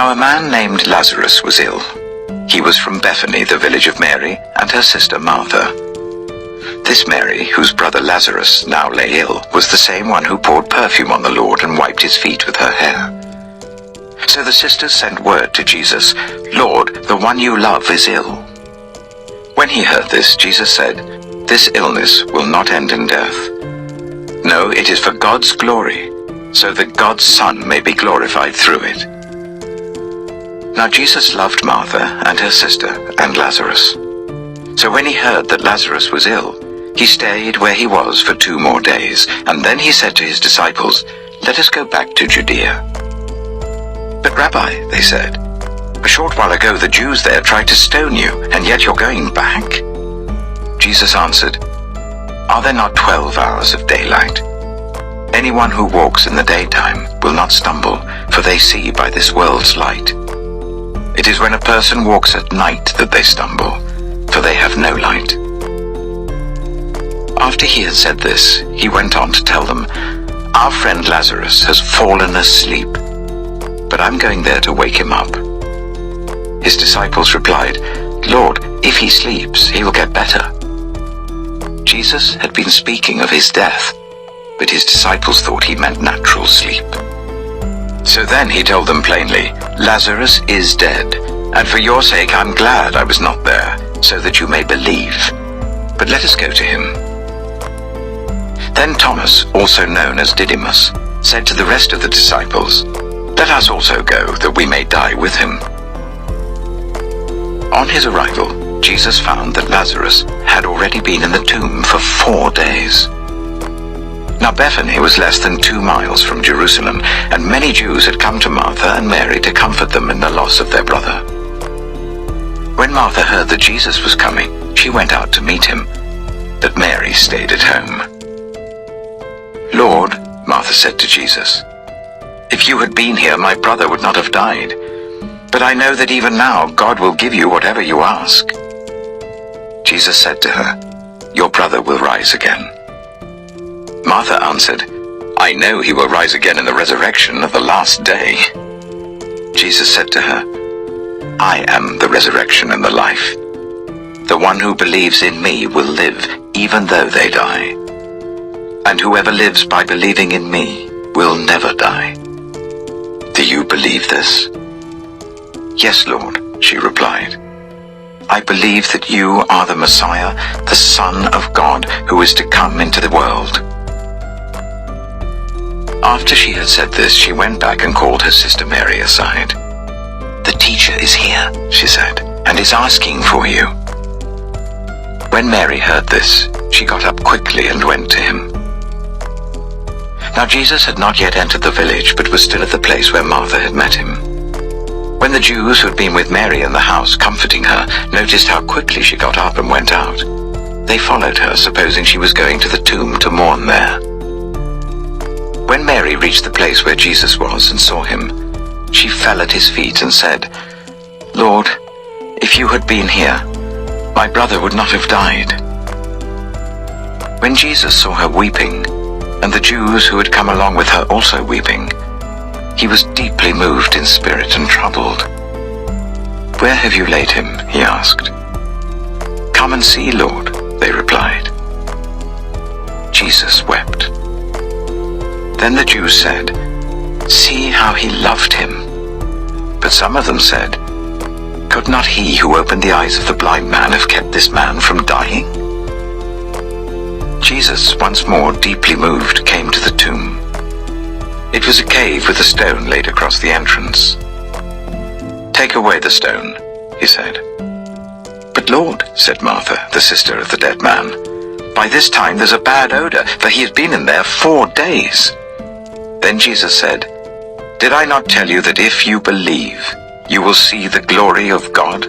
Now a man named Lazarus was ill. He was from Bethany, the village of Mary, and her sister Martha. This Mary, whose brother Lazarus now lay ill, was the same one who poured perfume on the Lord and wiped his feet with her hair. So the sisters sent word to Jesus, "Lord, the one you love is ill." When he heard this, Jesus said, "This illness will not end in death. No, it is for God's glory, so that God's Son may be glorified through it." Now Jesus loved Martha and her sister and Lazarus. So when he heard that Lazarus was ill, he stayed where he was for 2 more days, and then he said to his disciples, "Let us go back to Judea." "But Rabbi," they said, "a short while ago the Jews there tried to stone you, and yet you're going back?" Jesus answered, "Are there not 12 hours of daylight? Anyone who walks in the daytime will not stumble, for they see by this world's light. It is when a person walks at night that they stumble, for they have no light." After he had said this, he went on to tell them, "Our friend Lazarus has fallen asleep, but I'm going there to wake him up." His disciples replied, "Lord, if he sleeps, he will get better." Jesus had been speaking of his death, but his disciples thought he meant natural sleep. So then he told them plainly, "Lazarus is dead, and for your sake I'm glad I was not there, so that you may believe. But let us go to him." Then Thomas, also known as Didymus, said to the rest of the disciples, "Let us also go, that we may die with him." On his arrival, Jesus found that Lazarus had already been in the tomb for 4 days. Now Bethany was less than 2 miles from Jerusalem, and many Jews had come to Martha and Mary to comfort them in the loss of their brother. When Martha heard that Jesus was coming, she went out to meet him, but Mary stayed at home. "Lord," Martha said to Jesus, "if you had been here, my brother would not have died. But I know that even now God will give you whatever you ask." Jesus said to her, "Your brother will rise again." Martha answered, "I know he will rise again in the resurrection of the last day." Jesus said to her, "I am the resurrection and the life. The one who believes in me will live even though they die. And whoever lives by believing in me will never die. Do you believe this?" "Yes, Lord," she replied. "I believe that you are the Messiah, the Son of God, who is to come into the world." After she had said this, she went back and called her sister Mary aside. "The teacher is here," she said, "and is asking for you." When Mary heard this, she got up quickly and went to him. Now Jesus had not yet entered the village, but was still at the place where Martha had met him. When the Jews who had been with Mary in the house, comforting her, noticed how quickly she got up and went out, they followed her, supposing she was going to the tomb to mourn there. When Mary reached the place where Jesus was and saw him, she fell at his feet and said, "Lord, if you had been here, my brother would not have died." When Jesus saw her weeping, and the Jews who had come along with her also weeping, he was deeply moved in spirit and troubled. "Where have you laid him?" he asked. "Come and see, Lord," they replied. Jesus wept. Then the Jews said, "See how he loved him." But some of them said, "Could not he who opened the eyes of the blind man have kept this man from dying?" Jesus, once more deeply moved, came to the tomb. It was a cave with a stone laid across the entrance. "Take away the stone," he said. "But Lord," said Martha, the sister of the dead man, "by this time there's a bad odor, for he has been in there 4 days." Then Jesus said, "Did I not tell you that if you believe, you will see the glory of God?"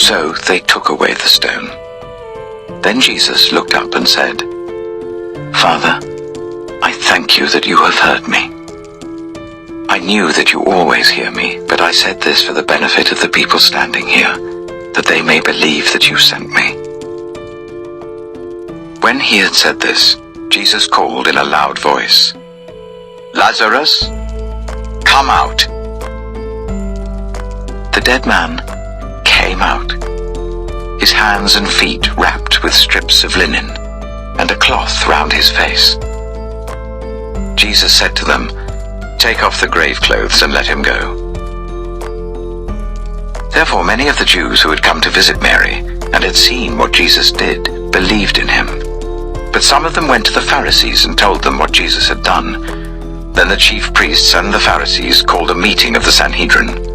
So they took away the stone. Then Jesus looked up and said, "Father, I thank you that you have heard me. I knew that you always hear me, but I said this for the benefit of the people standing here, that they may believe that you sent me." When he had said this, Jesus called in a loud voice, "Lazarus, come out." dead man came out, his hands and feet wrapped with strips of linen, and a cloth round his face. Jesus said to them, "Take off the grave clothes and let him go." Therefore many of the Jews who had come to visit Mary and had seen what Jesus did believed in him. But some of them went to the Pharisees and told them what Jesus had done. Then the chief priests and the Pharisees called a meeting of the Sanhedrin.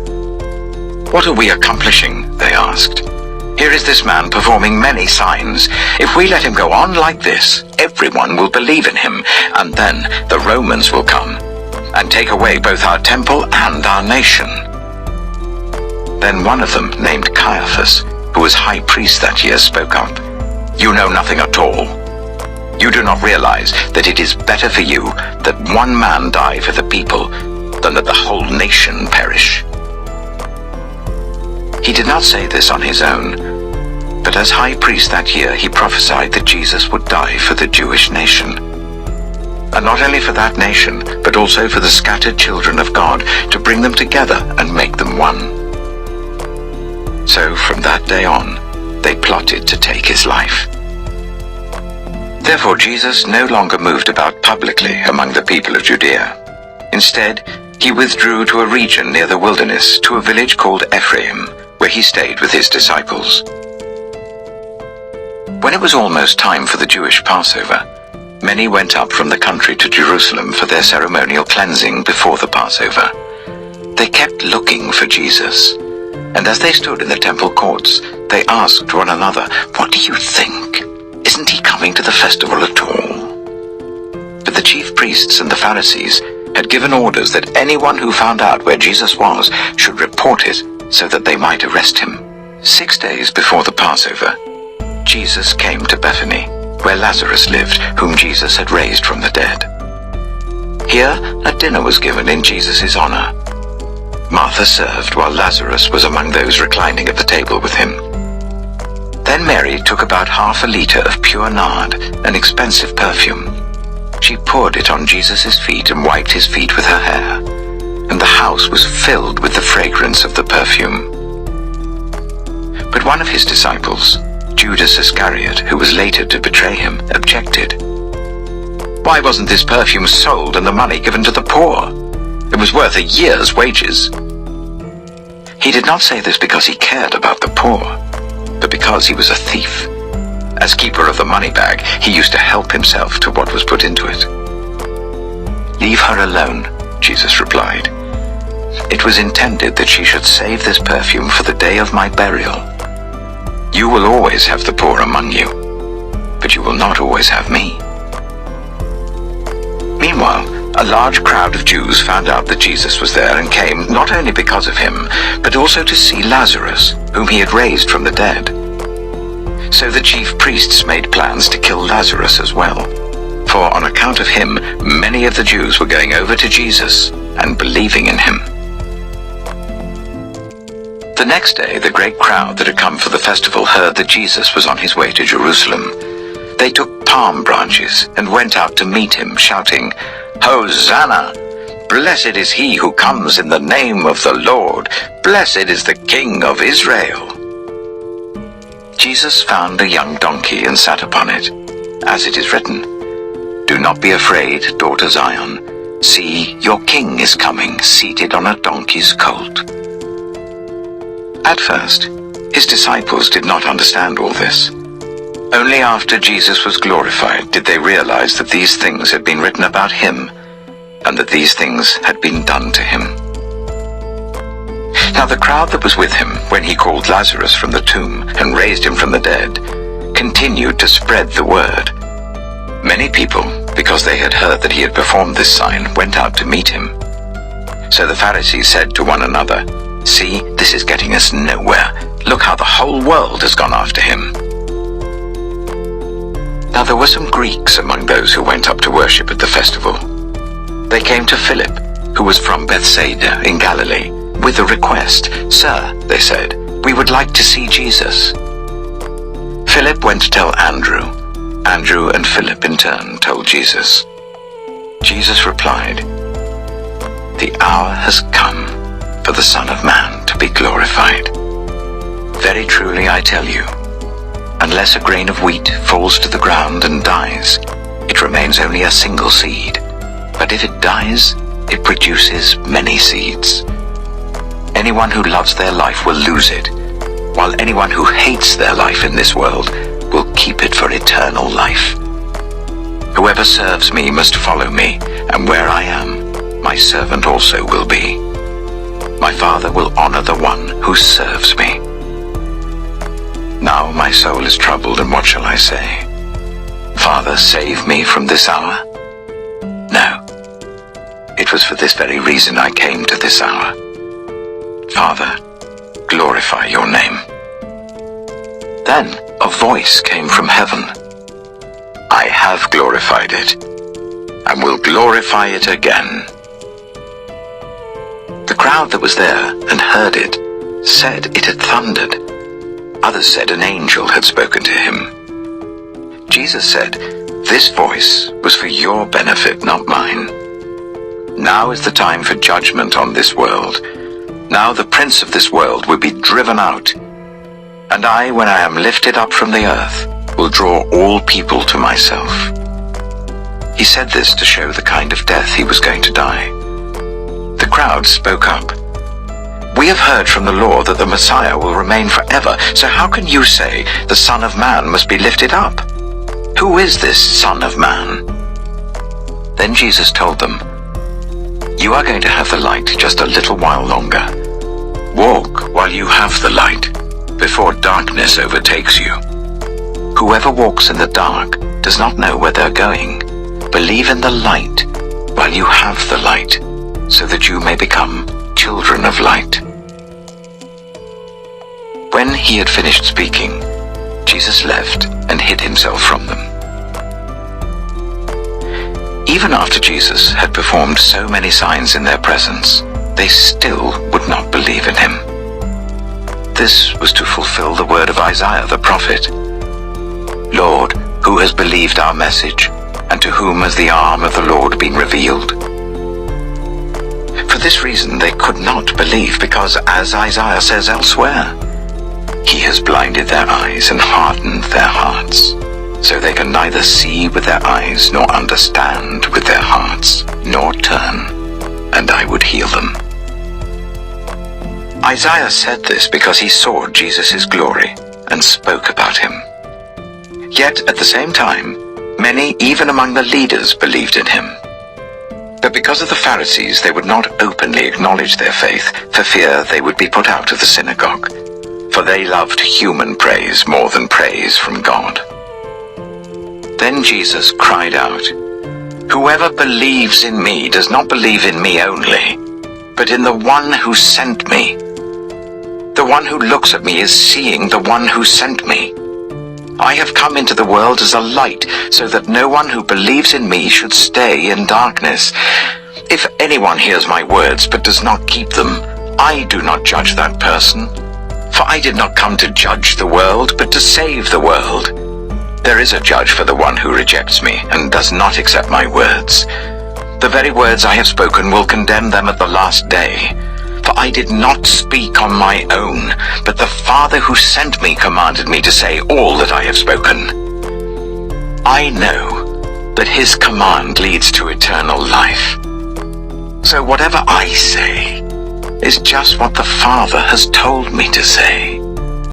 "What are we accomplishing?" they asked. "Here is this man performing many signs. If we let him go on like this, everyone will believe in him, and then the Romans will come and take away both our temple and our nation." Then one of them, named Caiaphas, who was high priest that year, spoke up. "You know nothing at all. You do not realize that it is better for you that one man die for the people than that the whole nation perish." He did not say this on his own, but as high priest that year he prophesied that Jesus would die for the Jewish nation. And not only for that nation, but also for the scattered children of God, to bring them together and make them one. So from that day on, they plotted to take his life. Therefore Jesus no longer moved about publicly among the people of Judea. Instead, he withdrew to a region near the wilderness, to a village called Ephraim, where he stayed with his disciples. When it was almost time for the Jewish Passover, many went up from the country to Jerusalem for their ceremonial cleansing before the Passover. They kept looking for Jesus, and as they stood in the temple courts, they asked one another, "What do you think? Isn't he coming to the festival at all?" But the chief priests and the Pharisees had given orders that anyone who found out where Jesus was should report it, so that they might arrest him. 6 days before the Passover, Jesus came to Bethany, where Lazarus lived, whom Jesus had raised from the dead. Here a dinner was given in Jesus' honor. Martha served, while Lazarus was among those reclining at the table with him. Then Mary took about half a liter of pure nard, an expensive perfume. She poured it on Jesus' feet and wiped his feet with her hair, and the house was filled with the fragrance of the perfume. But one of his disciples, Judas Iscariot, who was later to betray him, objected. "Why wasn't this perfume sold and the money given to the poor? It was worth a year's wages." He did not say this because he cared about the poor, but because he was a thief. As keeper of the money bag, he used to help himself to what was put into it. "Leave her alone," Jesus replied. "It was intended that she should save this perfume for the day of my burial. You will always have the poor among you, but you will not always have me." Meanwhile, a large crowd of Jews found out that Jesus was there and came not only because of him, but also to see Lazarus, whom he had raised from the dead. So the chief priests made plans to kill Lazarus as well, for on account of him, many of the Jews were going over to Jesus and believing in him. The next day, the great crowd that had come for the festival heard that Jesus was on his way to Jerusalem. They took palm branches and went out to meet him, shouting, "Hosanna! Blessed is he who comes in the name of the Lord. Blessed is the King of Israel." Jesus found a young donkey and sat upon it, as it is written, "Do not be afraid, daughter Zion. See, your king is coming, seated on a donkey's colt." At first, his disciples did not understand all this. Only after Jesus was glorified did they realize that these things had been written about him, and that these things had been done to him. Now the crowd that was with him when he called Lazarus from the tomb and raised him from the dead continued to spread the word. Many people, because they had heard that he had performed this sign, went out to meet him. So the Pharisees said to one another, "See, this is getting us nowhere. Look how the whole world has gone after him." Now there were some Greeks among those who went up to worship at the festival. They came to Philip, who was from Bethsaida in Galilee, with a request. "Sir," they said, "we would like to see Jesus." Philip went to tell Andrew. Andrew and Philip in turn told Jesus. Jesus replied, "The hour has come for the Son of Man to be glorified. Very truly I tell you, unless a grain of wheat falls to the ground and dies, it remains only a single seed. But if it dies, it produces many seeds. Anyone who loves their life will lose it, while anyone who hates their life in this world will keep it for eternal life. Whoever serves me must follow me, and where I am, my servant also will be. My Father will honor the one who serves me. Now my soul is troubled, and what shall I say? Father, save me from this hour? No. It was for this very reason I came to this hour. Father, glorify your name. Then a voice came from heaven. I have glorified it, and will glorify it again. The crowd that was there and heard it said it had thundered. Others said an angel had spoken to him. Jesus said, "This voice was for your benefit, not mine. Now is the time for judgment on this world. Now the prince of this world will be driven out. And I, when I am lifted up from the earth, will draw all people to myself." He said this to show the kind of death he was going to die. The crowd spoke up. "We have heard from the law that the Messiah will remain forever, so how can you say the Son of Man must be lifted up? Who is this Son of Man?" Then Jesus told them, "You are going to have the light just a little while longer. Walk while you have the light, before darkness overtakes you. Whoever walks in the dark does not know where they're going. Believe in the light while you have the light, so that you may become children of light." When he had finished speaking, Jesus left and hid himself from them. Even after Jesus had performed so many signs in their presence, they still would not believe in him. This was to fulfill the word of Isaiah the prophet. "Lord, who has believed our message, and to whom has the arm of the Lord been revealed?" For this reason they could not believe, because as Isaiah says elsewhere, "He has blinded their eyes and hardened their hearts, so they can neither see with their eyes nor understand with their hearts, nor turn, and I would heal them." Isaiah said this because he saw Jesus' glory and spoke about him. Yet at the same time, many, even among the leaders, believed in him. But because of the Pharisees, they would not openly acknowledge their faith, for fear they would be put out of the synagogue, for they loved human praise more than praise from God. Then Jesus cried out, "Whoever believes in me does not believe in me only, but in the one who sent me. The one who looks at me is seeing the one who sent me. I have come into the world as a light, so that no one who believes in me should stay in darkness. If anyone hears my words but does not keep them, I do not judge that person. For I did not come to judge the world, but to save the world. There is a judge for the one who rejects me and does not accept my words. The very words I have spoken will condemn them at the last day. For I did not speak on my own, but the Father who sent me commanded me to say all that I have spoken. I know that his command leads to eternal life. So whatever I say is just what the Father has told me to say."